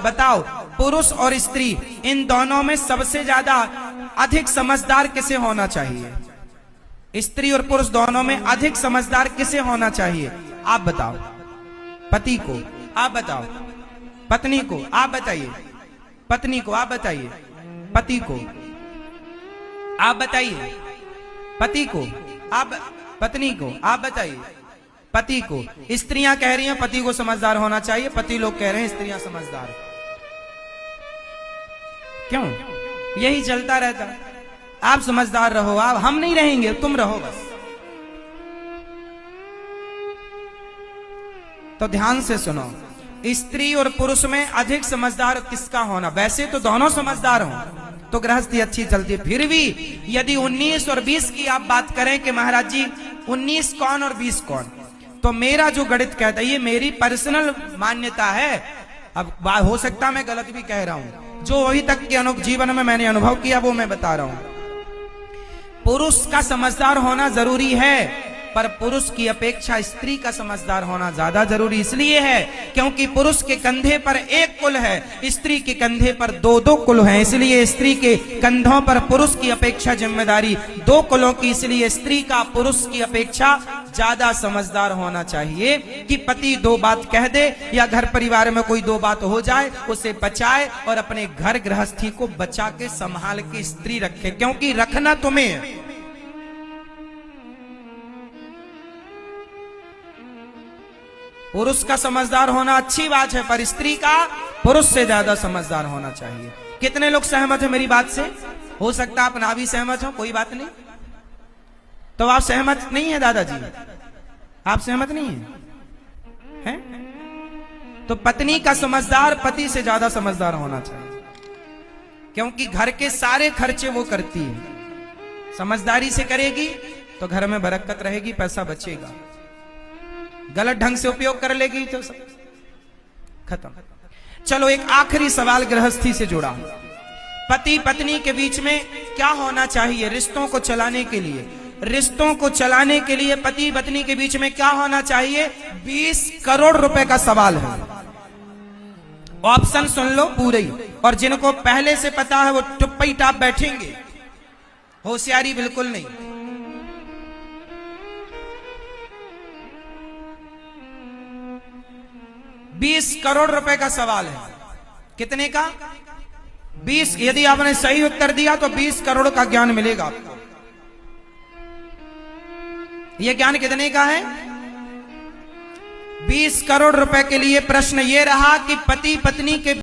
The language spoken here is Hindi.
बताओ, पुरुष और स्त्री इन दोनों में सबसे ज्यादा अधिक समझदार किसे होना चाहिए? स्त्री और पुरुष दोनों में अधिक समझदार किसे होना चाहिए? आप बताओ। पति को? आप बताओ। पत्नी को? आप बताइए। पत्नी को? आप बताइए। पति को? आप बताइए। पति को? आप? पत्नी को? आप बताइए। पति को? स्त्रियां कह रही हैं पति को समझदार होना चाहिए, पति लोग कह रहे हैं स्त्रियां समझदार। क्यों? यही चलता रहता। आप समझदार रहो, आप, हम नहीं रहेंगे, तुम रहो बस। तो ध्यान से सुनो, स्त्री और पुरुष में अधिक समझदार किसका होना? वैसे तो दोनों समझदार हों तो गृहस्थी अच्छी चलती है। फिर भी यदि 19 और 20 की आप बात करें कि महाराज जी 19 कौन और 20 कौन, तो मेरा जो गणित कहता है, ये मेरी पर्सनल मान्यता है, अब हो सकता मैं गलत भी कह रहा हूं, जो अभी तक के जीवन में मैंने अनुभव किया वो मैं बता रहा हूं। पुरुष का समझदार होना जरूरी है, पर पुरुष की अपेक्षा स्त्री का समझदार होना ज्यादा जरूरी इसलिए है क्योंकि पुरुष के कंधे पर एक कुल है, स्त्री के कंधे पर दो दो कुल हैं। इसलिए स्त्री के कंधों पर पुरुष की अपेक्षा जिम्मेदारी 2 कुलों की, इसलिए स्त्री का पुरुष की अपेक्षा ज्यादा समझदार होना चाहिए कि पति 2 बात कह दे या घर परिवार में कोई 2 बात हो जाए उसे बचाए और अपने घर गृहस्थी को बचा के संभाल के स्त्री रखे, क्योंकि रखना तुम्हें। पुरुष का समझदार होना अच्छी बात है, पर स्त्री का पुरुष से ज्यादा समझदार होना चाहिए। कितने लोग सहमत हैं मेरी बात से? हो सकता आप ना भी सहमत हो, कोई बात नहीं। तो आप सहमत नहीं है दादाजी? आप सहमत नहीं हैं? तो पत्नी का समझदार पति से ज्यादा समझदार होना चाहिए, क्योंकि घर के सारे खर्चे वो करती है। समझदारी से करेगी तो घर में बरकत रहेगी, पैसा बचेगा। गलत ढंग से उपयोग कर लेगी तो सब खत्म। चलो एक आखिरी सवाल गृहस्थी से जुड़ा। पति पत्नी के बीच में क्या होना चाहिए रिश्तों को चलाने के लिए? रिश्तों को चलाने के लिए पति पत्नी के बीच में क्या होना चाहिए? 20 करोड़ रुपए का सवाल है। ऑप्शन सुन लो पूरे ही, और जिनको पहले से पता है वो टुप्पी टाप बैठेंगे, होशियारी बिल्कुल नहीं। 20 करोड़ रुपए का सवाल है। कितने का? 20। यदि आपने सही उत्तर दिया तो 20 करोड़ का ज्ञान मिलेगा आपको। यह ज्ञान कितने का है? 20 करोड़ रुपए के लिए प्रश्न यह रहा कि पति पत्नी के